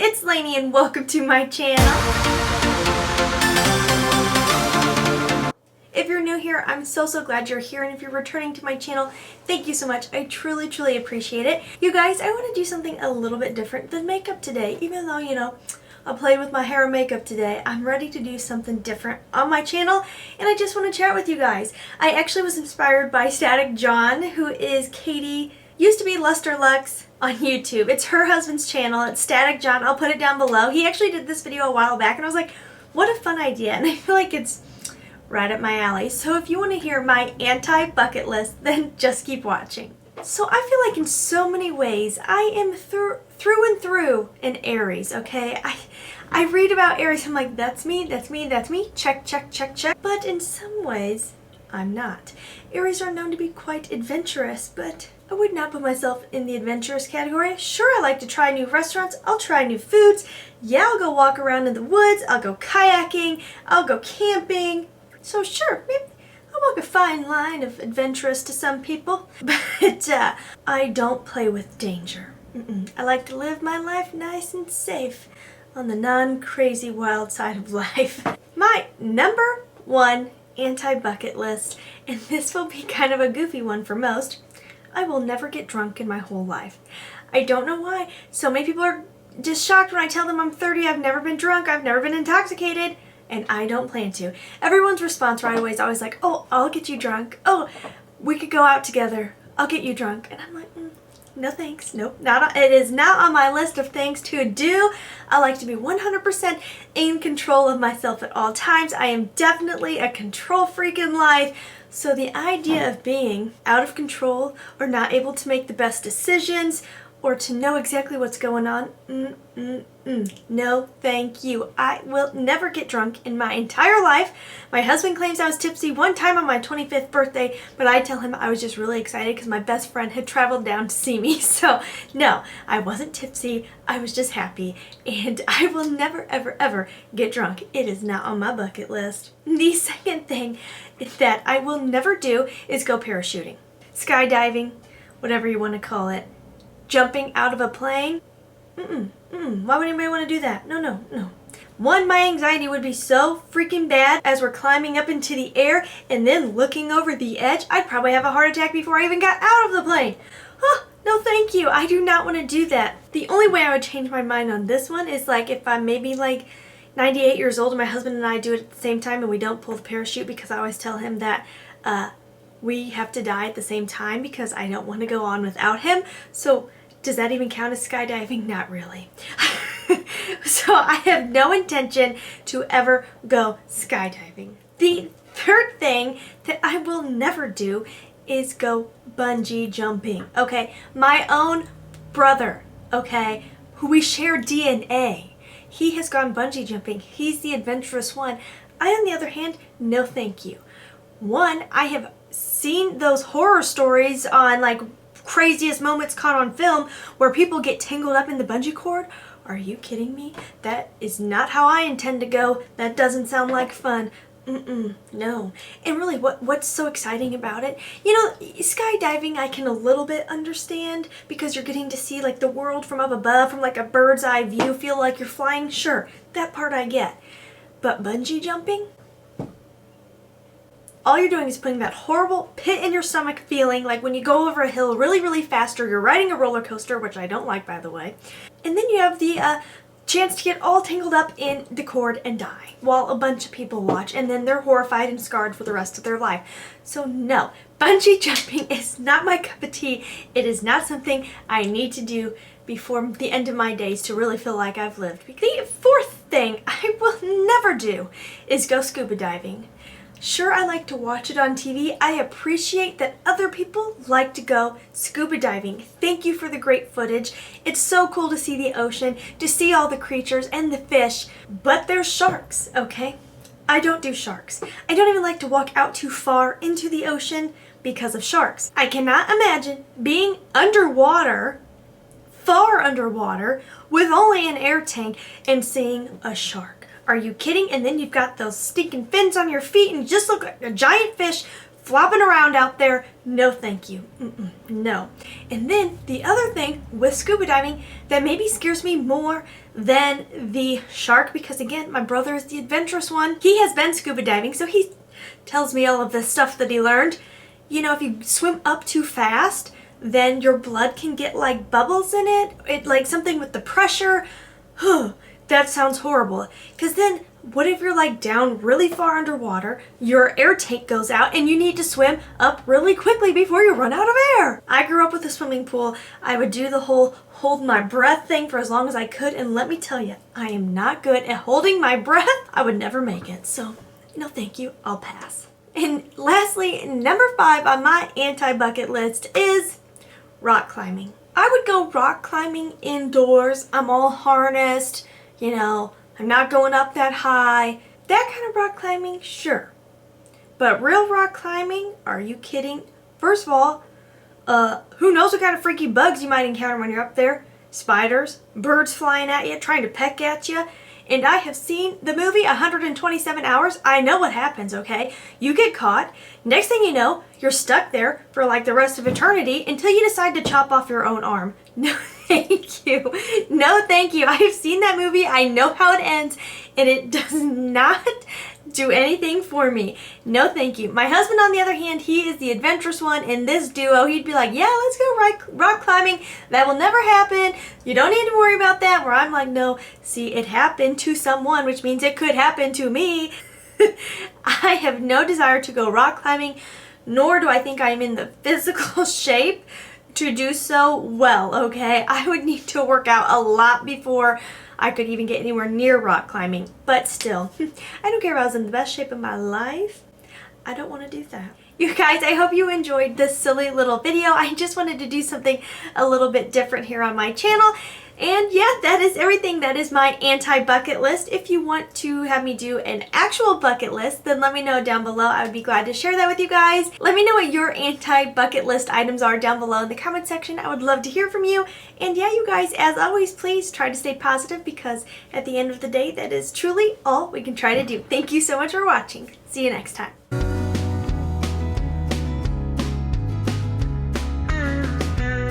it's Lainey and welcome to my channel. If you're new here, I'm so glad you're here, and if you're returning to my channel, thank you so much. I truly appreciate it. You guys, I want to do something a little bit different than makeup today. Even though, you know, I played with my hair and makeup today, I'm ready to do something different on my channel, and I just want to chat with you guys. I actually was inspired by Static John, who is Katie, used to be Luster Lux on YouTube. It's her husband's channel. It's Static John. I'll put it down below. He actually did this video a while back, and I was like, what a fun idea, and I feel like it's right up my alley. So if you want to hear my anti-bucket list, then just keep watching. So I feel like in so many ways, I am through and through an Aries, okay? I read about Aries, I'm like, that's me, check. But in some ways, I'm not. Aries are known to be quite adventurous, but I would not put myself in the adventurous category. Sure, I like to try new restaurants, I'll try new foods, yeah, I'll go walk around in the woods, I'll go kayaking, I'll go camping. So sure, maybe I'll walk a fine line of adventurous to some people, but I don't play with danger. I like to live my life nice and safe on the non-crazy wild side of life. My number one anti-bucket list, and this will be kind of a goofy one for most, I will never get drunk in my whole life. I don't know why. So many people are just shocked when I tell them I'm 30, I've never been drunk, I've never been intoxicated, and I don't plan to. Everyone's response right away is always like, oh, I'll get you drunk. Oh, we could go out together. I'll get you drunk. And I'm like, no thanks. Nope. It is not on my list of things to do. I like to be 100% in control of myself at all times. I am definitely a control freak in life. So the idea of being out of control or not able to make the best decisions or to know exactly what's going on, no thank you. I will never get drunk in my entire life. My husband claims I was tipsy one time on my 25th birthday, but I tell him I was just really excited because my best friend had traveled down to see me. So no, I wasn't tipsy, I was just happy, and I will never ever get drunk. It is not on my bucket list. The second thing that I will never do is go parachuting, skydiving, whatever you want to call it. Jumping out of a plane? Why would anybody want to do that? No. One, my anxiety would be so freaking bad as we're climbing up into the air and then looking over the edge. I'd probably have a heart attack before I even got out of the plane. Oh, no thank you. I do not want to do that. The only way I would change my mind on this one is like if I'm maybe like 98 years old and my husband and I do it at the same time and we don't pull the parachute, because I always tell him that we have to die at the same time because I don't want to go on without him. So does that even count as skydiving? Not really. So I have no intention to ever go skydiving. The third thing that I will never do is go bungee jumping. Okay, my own brother, okay, who we share DNA, he has gone bungee jumping. He's the adventurous one. I, on the other hand, no thank you. One, I have seen those horror stories on like craziest moments caught on film where people get tangled up in the bungee cord. Are you kidding me? That is not how I intend to go. That doesn't sound like fun. No. And really, what's so exciting about it? You know, skydiving I can a little bit understand because you're getting to see like the world from up above, from like a bird's eye view, feel like you're flying. Sure, that part I get. But bungee jumping? All you're doing is putting that horrible pit in your stomach feeling like when you go over a hill really fast, or you're riding a roller coaster, which I don't like, by the way. And then you have the chance to get all tangled up in the cord and die while a bunch of people watch, and then they're horrified and scarred for the rest of their life. So no, bungee jumping is not my cup of tea. It is not something I need to do before the end of my days to really feel like I've lived. The fourth thing I will never do is go scuba diving. Sure, I like to watch it on TV. I appreciate that other people like to go scuba diving. Thank you for the great footage. It's so cool to see the ocean, to see all the creatures and the fish, but there's sharks, okay? I don't do sharks. I don't even like to walk out too far into the ocean because of sharks. I cannot imagine being underwater, far underwater, with only an air tank and seeing a shark. Are you kidding? And then you've got those stinking fins on your feet and you just look like a giant fish flopping around out there. No thank you. No. And then the other thing with scuba diving that maybe scares me more than the shark, because again, my brother is the adventurous one. He has been scuba diving, so he tells me all of the stuff that he learned. You know, if you swim up too fast, then your blood can get like bubbles in it, like something with the pressure. That sounds horrible. Because then what if you're like down really far underwater, your air tank goes out, and you need to swim up really quickly before you run out of air? I grew up with a swimming pool. I would do the whole hold my breath thing for as long as I could, and let me tell you, I am not good at holding my breath. I would never make it. So, no thank you, I'll pass. And lastly, number 5 on my anti-bucket list is rock climbing. I would go rock climbing indoors. I'm all harnessed, you know, I'm not going up that high. That kind of rock climbing, sure. But real rock climbing, are you kidding? First of all, who knows what kind of freaky bugs you might encounter when you're up there. Spiders, birds flying at you, trying to peck at you. And I have seen the movie 127 Hours. I know what happens, okay? You get caught. Next thing you know, you're stuck there for like the rest of eternity until you decide to chop off your own arm. No, thank you. No, thank you. I have seen that movie. I know how it ends, and it does not do anything for me. No, thank you. My husband, on the other hand, he is the adventurous one in this duo. He'd be like, yeah, let's go rock climbing. That will never happen. You don't need to worry about that. Where I'm like, no, see, it happened to someone, which means it could happen to me. I have no desire to go rock climbing, nor do I think I'm in the physical shape to do so well, okay? I would need to work out a lot before I could even get anywhere near rock climbing. But still, I don't care if I was in the best shape of my life. I don't want to do that. You guys, I hope you enjoyed this silly little video. I just wanted to do something a little bit different here on my channel. And yeah, that is everything. That is my anti-bucket list. If you want to have me do an actual bucket list, then let me know down below. I would be glad to share that with you guys. Let me know what your anti-bucket list items are down below in the comment section. I would love to hear from you. And yeah, you guys, as always, please try to stay positive, because at the end of the day, that is truly all we can try to do. Thank you so much for watching. See you next time.